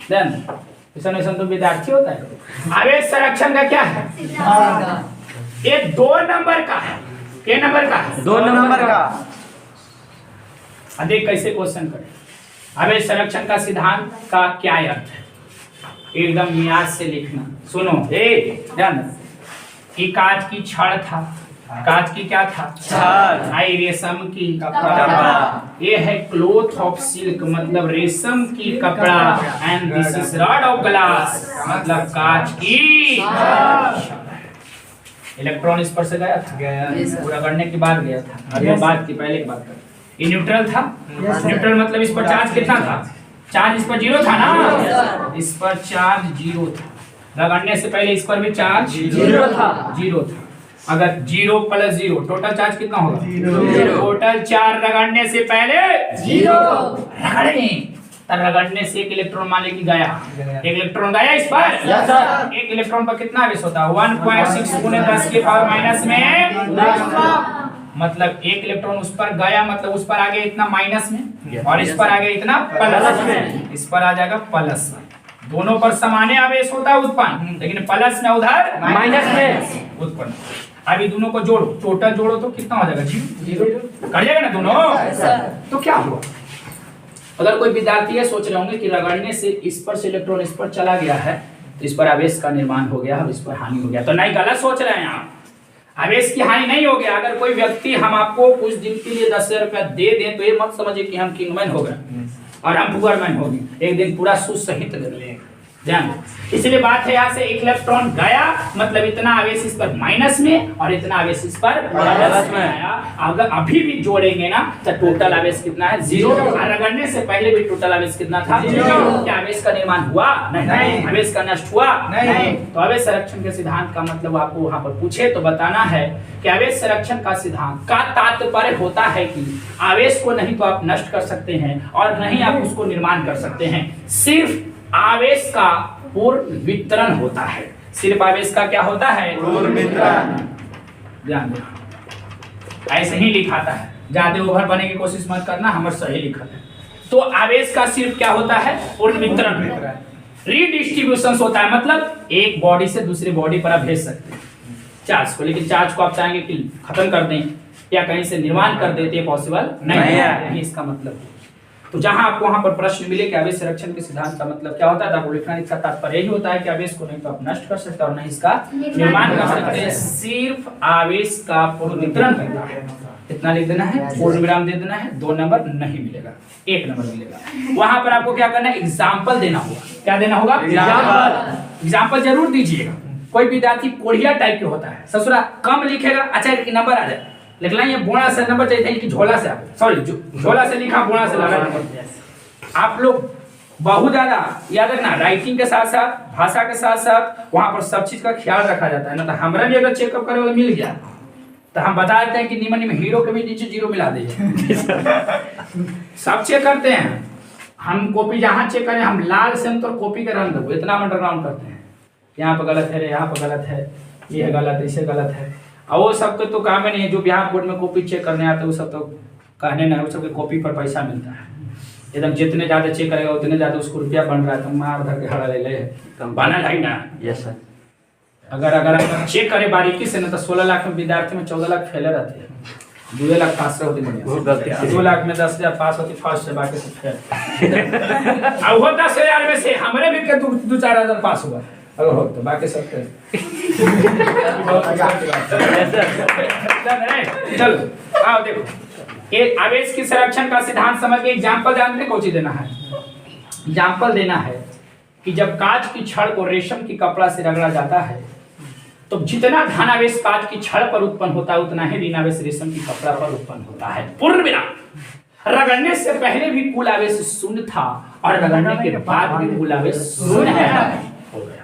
ऐसा तो विद्यार्थी होता है। आवेश संरक्षण का क्या है? ये 2 नंबर का है। क्या नंबर का है? 2 नंबर का। अधिक कैसे क्वेश्चन करें? आवेश संरक्षण का सिद्धांत का क्या अर्थ है? एकदम याद से लिखना। सुनो ध्यान, कि कांच की छड़ था, कांच की क्या था? छड़। आई रेशम की कपड़ा। ये है क्लोथ ऑफ सिल्क, मतलब रेशम की कपड़ा। And this is rod of glass, मतलब कांच की। इलेक्ट्रॉन इस पर से गया था, पूरा करने के बाद गया था। अभी बात की पहले की बात कर, ये न्यूट्रल था। न्यूट्रल मतलब इस पर चार्ज कितना था? चार्ज इस पर 0 था ना, इस पर चार्ज 0 था। रगड़ने से पहले इस पर भी चार्ज 0 था। अगर 0 + 0 टोटल चार्ज कितना होगा? 0। टोटल चार्ज रगड़ने से पहले 0। रगड़ने से 1 इलेक्ट्रॉन मान लीजिए गया, 1 इलेक्ट्रॉन गया इस पर। 1 इलेक्ट्रॉन पर कितना आवेश होता है? 1.6 × 10⁻⁻⁻ में, मतलब 1 इलेक्ट्रॉन उस पर गया, मतलब उस पर आगे इतना माइनस में, और इस पर आगे इतना प्लस में, इस पर आ जाएगा प्लस में। दोनों पर समान आवेश होता है उत्पन्न, लेकिन प्लस में उधर माइनस में उत्पन्न। अभी दोनों को जोड़ो, टोटल जोड़ो तो कितना हो जाएगा? जीरो। कर जाएगा ना दोनों? तो क्या हुआ? अगर कोई विद्यार्थी ये सोच रहे होंगे कि रगड़ने से इस पर से इलेक्ट्रॉन इस पर चला गया है तो इस पर आवेश का निर्माण हो गया, अब इस पर हानि हो गया, तो नहीं, गलत सोच रहे हैं आप। आवेश की हानि नहीं हो गया। अगर कोई व्यक्ति हम आपको कुछ दिन के लिए 10,000 रुपया दे दें तो ये मत समझिए कि हम किंगमैन हो गए और हम पुअरमैन हो गए, एक दिन पूरा सूद सहित दे लेंगे। ध्यान, इसलिए बात है यहाँ से एक इलेक्ट्रॉन गया मतलब इतना आवेश इस पर माइनस में और इतना आवेश इस पर प्लस में आया। अगर अभी भी जोड़ेंगे ना तो टोटल आवेश कितना है? जीरो। रगड़ने से पहले भी टोटल आवेश कितना था? जीरो। क्या आवेश का निर्माण हुआ? नहीं। आवेश का नष्ट हुआ? नहीं। तो आवेश संरक्षण के सिद्धांत का मतलब आपको वहां पर पूछे तो बताना है कि आवेश संरक्षण का सिद्धांत का तात्पर्य होता है कि आवेश को नहीं तो आप नष्ट कर सकते हैं और नहीं आप उसको निर्माण कर सकते हैं, सिर्फ आवेश का पूर्ण वितरण होता है। सिर्फ आवेश का क्या होता है? पूर्ण वितरण। ध्यान देना, ऐसे ही लिखाता है, ज्यादा ओवर बनने की कोशिश मत करना, हमारे सही लिखा है। तो आवेश का सिर्फ क्या होता है? पूर्ण वितरण। रीडिस्ट्रीब्यूशन होता है, मतलब एक बॉडी से दूसरी बॉडी पर आप भेज सकते हैं चार्ज को, लेकिन चार्ज को आप चाहेंगे कि खत्म कर दें या कहीं से निर्माण कर देते, पॉसिबल नहीं है, इसका मतलब। तो जहां आपको वहां पर प्रश्न मिले कि आवेश संरक्षण के सिद्धांत का मतलब क्या होता है, तो आपको लिखना इसका तात्पर्य यही होता है कि आवेश को नहीं तो आप नष्ट कर सकते और नहीं इसका निर्माण कर सकते हैं, सिर्फ आवेश का पूर्ण वितरण करना है। इतना लिख देना है, पूर्ण विराम दे देना है, 2 नंबर नहीं मिलेगा, 1 नंबर मिलेगा। वहां पर आपको क्या करना है? एग्जाम्पल देना होगा। क्या देना होगा? एग्जाम्पल जरूर दीजिएगा। कोई विद्यार्थी कोढ़िया टाइप के होता है, ससुरा कम लिखेगा, अच्छा नंबर आ जाए, लिखना ये बोना से नंबर चाहिए कि झोला से, सॉरी झोला से लिखा बोना से लगा नंबर। आप लोग बहुत ज्यादा याद रखना, राइटिंग के साथ साथ भाषा के साथ साथ वहां पर सब चीज का ख्याल रखा जाता है ना। तो हमरा भी अगर चेकअप करे तो मिल गया तो हम बता देते हैं कि निमन निमन हीरो के भी नीचे 0 मिला दीजिए। सब चेक करते हैं हम, कॉपी जहां चेक करें हम लाल से तो कॉपी का रंग दो, इतना अंडरग्राउंड करते हैं, यहाँ पर गलत है, यहाँ पर गलत है, ये गलत है, इसे गलत है। और वो सब तो काम नहीं है, जो बिहार बोर्ड में कॉपी चेक करने आते हैं वो सब तो कहने नहीं, वो सबके कॉपी पर पैसा मिलता है। एकदम जितने ज्यादा चेक करेगा उतने ज्यादा उसको रुपया बन रहा है, तो मार धर के हड़ा ले ले बना नहीं ना। Yes sir. अगर चेक करे बारीकी से ना तो 16 लाख में विद्यार्थी में 14 लाख फेले रहते हैं, 2 लाख पास होती बढ़िया, 2 लाख में 10,000 पास होती फर्स्ट से, बाकी से फेल। अब वो 10,000 में से हमारे भी 2-4 हजार पास हुआ अगर हो तो, बाकी सब चलो आओ देखो, ये आवेश की संरक्षण का सिद्धांत समझ के एग्जांपल जानते हैं, कौन देना है? एग्जांपल देना है कि जब कांच की छड़ को रेशम की कपड़ा से रगड़ा जाता है तो जितना धनावेश कांच की छड़ पर उत्पन्न होता है उतना ही ऋणावेश रेशम की कपड़ा पर उत्पन्न होता है। पूर्ण विराम। रगड़ने से पहले भी कुल आवेश शून्य था और रगड़ने के बाद भी कुल आवेश शून्य हो गया।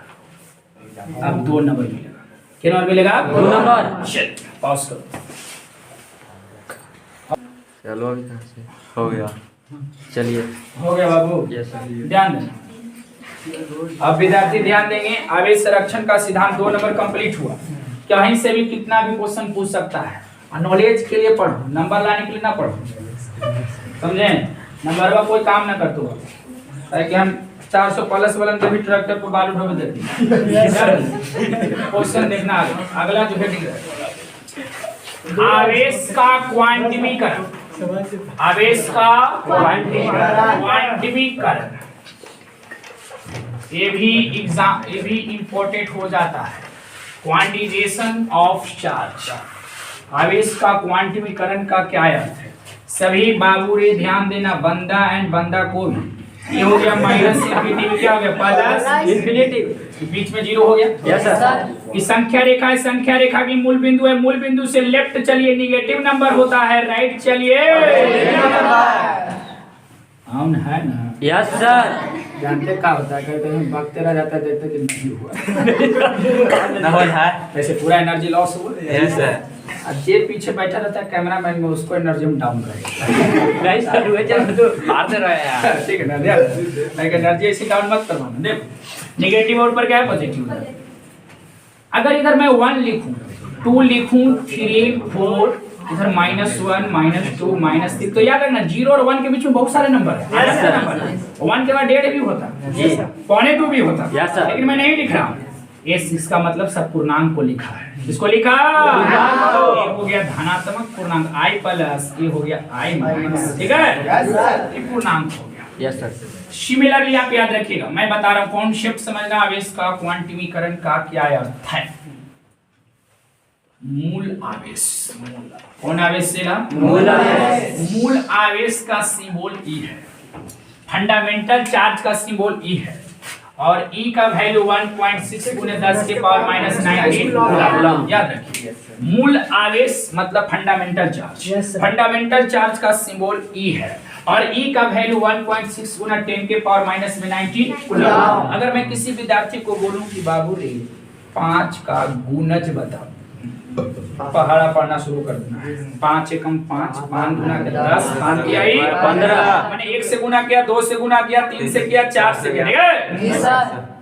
अब 2 नंबर मिलेगा। क्या नंबर मिलेगा? 2 नंबर। चल पॉज करो। चलो अभी कहाँ से हो गया? चलिए हो गया बाबू। Yes sir. ध्यान देना, अब विद्यार्थी ध्यान देंगे। आवेश संरक्षण का सिद्धांत 2 नंबर कंप्लीट हुआ। कहीं से भी कितना भी क्वेश्चन पूछ सकता है, और नॉलेज के लिए पढ़ो, नंबर लाने के लिए ना पढ़ो, समझे? नंबर का कोई काम ना करते हो, ताकि हम 400 प्लस वाला भी ट्रैक्टर को बालू ढोबे देते हैं। क्वेश्चन देखना अगला जो हेडिंग है, आवेश का क्वांटिमीकरण। आवेश का क्वांटिमीकरण ये भी इंपॉर्टेंट हो जाता है। Quantisation of charge. आवेश का क्वांटिमीकरण का क्या अर्थ है? सभी बाबू रे ध्यान देना, बंदा एंड बंदा को भी। ये हो गया माइनस इंफिनिटी, क्या हो गया? प्लस इंफिनिटी, बीच में 0 हो गया। Yes sir. इस संख्या रेखा है, संख्या रेखा की मूल बिंदु है, मूल बिंदु से लेफ्ट चलिए नेगेटिव नंबर होता है, राइट चलिए ऑन है ना? Yes sir. जानते क्या होता है? कहते हैं भागते रह जाता है, देखते कि नहीं हुआ ना हो है, ऐसे पूरा एनर्जी लॉस हुआ। Yes sir. अब जे पीछे बैठा रहता है कैमरामैन में, उसको एनर्जी हम डाउन करेंगे। नहीं सर, वो चल तो मारते रहे यार। ठीक है ना? ध्यान, एनर्जी ऐसी डाउन मत करवाना। देखो नेगेटिव और ऊपर क्या है? पॉजिटिव है। अगर इधर मैं 1 लिखूं, 2 लिखूं, 3, 4, इधर -1 -2 -3, तो याद रखना 0 और 1 के बीच में बहुत सारे नंबर है। 1 के बाद 1.5 भी होता, 1.25 भी होता, लेकिन मैं नहीं लिख रहा हूँ। इसका मतलब सब पूर्णांक को लिखा है। इसको लिखा ये हो गया धनात्मक पूर्णांक i प्लस ये हो गया i माइनस, ठीक है, ये पूर्णांक हो गया। Yes sir. सिमिलरली आप याद रखिएगा, मैं बता रहा हूं कॉन्सेप्ट समझना, आवेश का क्वांटिमीकरण का क्या अर्थ है। मूल आवेश, कौन आवेश से ना, मूल आवेश। मूल आवेश का सिंबल ई है, फंडामेंटल चार्ज का सिंबल ई है, और ई का वैल्यू 1.6 गुने 10 के पावर माइनस 19 कूलम। याद रखिए, मूल आवेश मतलब फंडामेंटल चार्ज, फंडामेंटल चार्ज का सिंबल ई है, और ई का वैल्यू 1.6 गुना 10 के पावर माइनस में 19 कूलम। अगर मैं किसी विद्यार्थी को बोलूं कि बाबू रे 5 का गुणज बताओ, पहाड़ा पढ़ना शुरू कर देना है। 5 एकम 5, 5 गुना 10, 5 किया 15, मैंने 1 से गुना किया, 2 से गुना किया, 3 से किया, 4 से किया, ठीक है।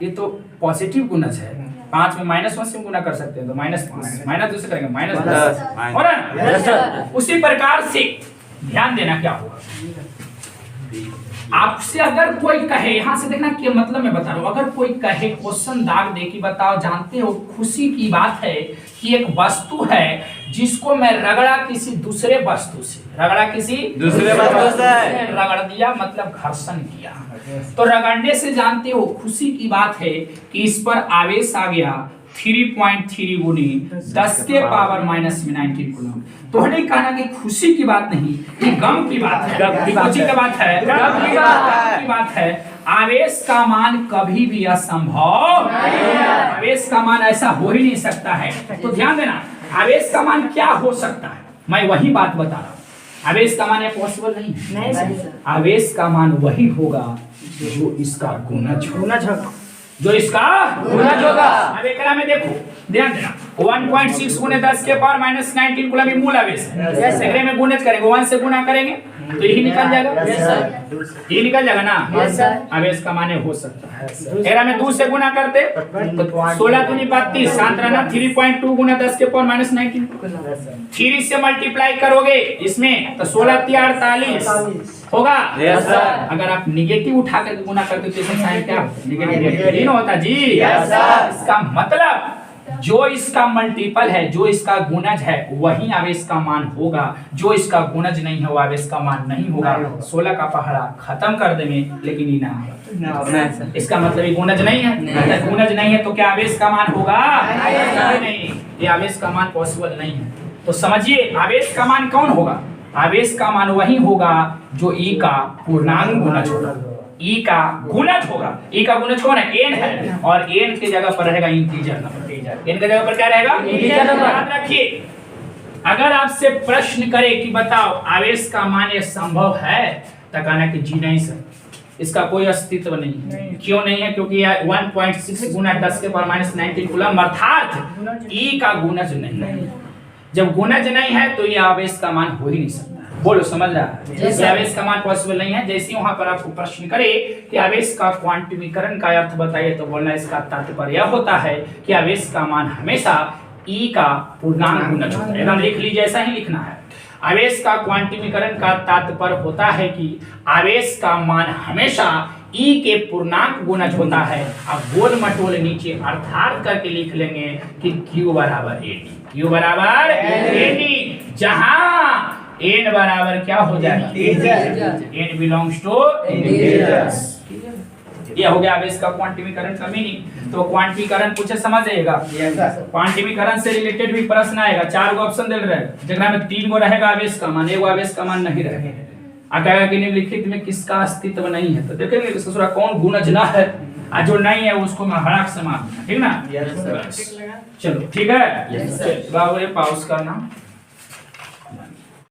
ये तो पॉजिटिव गुणज है। 5 में -1 से गुना कर सकते हैं, तो -5, -2 से करेंगे -10, हो रहा है ना। उसी प्रकार से ध्यान देना क्या होगा, आपसे अगर कोई कहे, यहां से देखना क्या मतलब मैं बता रहा हूं, अगर कोई कहे क्वेश्चन दाग दे कि बताओ जानते हो खुशी की बात है कि एक वस्तु है जिसको मैं रगड़ा किसी दूसरे वस्तु से, रगड़ा किसी दूसरे वस्तु से, रगड़ दिया मतलब घर्षण किया, तो रगड़ने से जानते हो खुशी की बात है कि इस पर आवेश आ गया 3.3 गुनी 10 के पावर माइनस में 19 कूलम। तो हमें कहना कि खुशी की बात नहीं, ये गम की बात है, खुशी की बात है, गम की बात है। आवेश का मान कभी भी असंभव नहीं है, आवेश का मान ऐसा हो ही नहीं सकता है। तो ध्यान देना, आवेश का मान क्या हो सकता है, मैं वही बात बता रहा हूँ। आवेश का मान पॉसिबल नहीं है, आवेश का मान वही होगा जो इसका गुणज होगा, जो इसका गुणज होगा। अब एकरा में देखो, ध्यान देना, 1.6 गुने 10 के पावर माइनस 19 कूलम ये मूल आवेश है। एकरे में गुणज करेंगे, 1 से गुना करेंगे तो यही निकल जाएगा, ये निकल जाएगा ना, आवेश का मान हो सकता है। एकरा में 2 से गुना करते तो 16 दूनी 32, सात रहना 3.2 गुना 10 के पावर माइनस 19, 3 से मल्टीप्लाई करोगे इसमें तो 16 × 48 होगा। अगर आप निगेटिव उठा कर गुना करते तो इसका साइन क्या नेगेटिव होता जी। इसका मतलब जो इसका मल्टीपल है, जो इसका गुणज है वही आवेश का मान होगा, जो इसका गुणज नहीं है वो आवेश का मान नहीं होगा। 16 का पहाड़ा खत्म कर देंगे, लेकिन ये ना, इसका मतलब ये गुणज नहीं है, अगर गुणज नहीं है तो क्या आवेश का मान होगा, नहीं, ये आवेश का मान पॉसिबल नहीं है। तो समझिए आवेश का मान कौन होगा, आवेश का मान वही होगा जो ई का पूर्णांक गुणज होगा, ई का गुणज होगा। ई का गुणज कौन है, n है, और n के जगह पर रहेगा इंटीजर नंबर, n के जगह पर क्या रहेगा, इंटीजर नंबर। याद रखिए, अगर आपसे प्रश्न करे कि बताओ आवेश का मान ये संभव है, तो कहना कि जी नहीं सर, इसका कोई अस्तित्व नहीं है। क्यों नहीं है, क्योंकि 1.6 गुना 10 के पावर माइनस 19 कूलम अर्थात ई का गुणज नहीं है। जब गुणज नहीं है तो ये आवेश का मान हो ही नहीं सकता। बोलो, समझ रहा है, ये आवेश का मान पॉसिबल नहीं है। जैसे वहां पर आपको प्रश्न करे कि आवेश का क्वांटमीकरण का अर्थ बताइए, तो बोलना इसका तात्पर्य यह होता है कि आवेश का मान हमेशा ई का पूर्णांक गुणज होता है। एकदम लिख लीजिए, ऐसा ही लिखना है। आवेश का क्वांटमीकरण का तात्पर्य होता है कि आवेश का मान हमेशा ई के पूर्णांक गुणज होता है। अब गोल मटोल नीचे अर्थात करके लिख लेंगे कि Q बराबर AD, Q बराबर AD, जहां n बराबर क्या हो जाएगा, n बिलोंग्स टू इंटीजर्स। ये हो गया आवेश का क्वांटमीकरण का मीनिंग। तो क्वांटीकरण पूछे समझिएगा, क्वांटमीकरण से रिलेटेड भी प्रश्न आएगा। 4 गो ऑप्शन दे रहे हैं, जगह में 3 गो रहेगा आवेश का मान, 1 गो आवेश का मान नहीं रहेगा। कहेगा कि निम्नलिखित में किसका अस्तित्व नहीं है, तो देखेंगे ससुरा कौन गुणज ना है, और जो नहीं है उसको मैं हड़ाक से मार दूंगा, ठीक ना। चलो ठीक है, बाबू ये पाउस करना।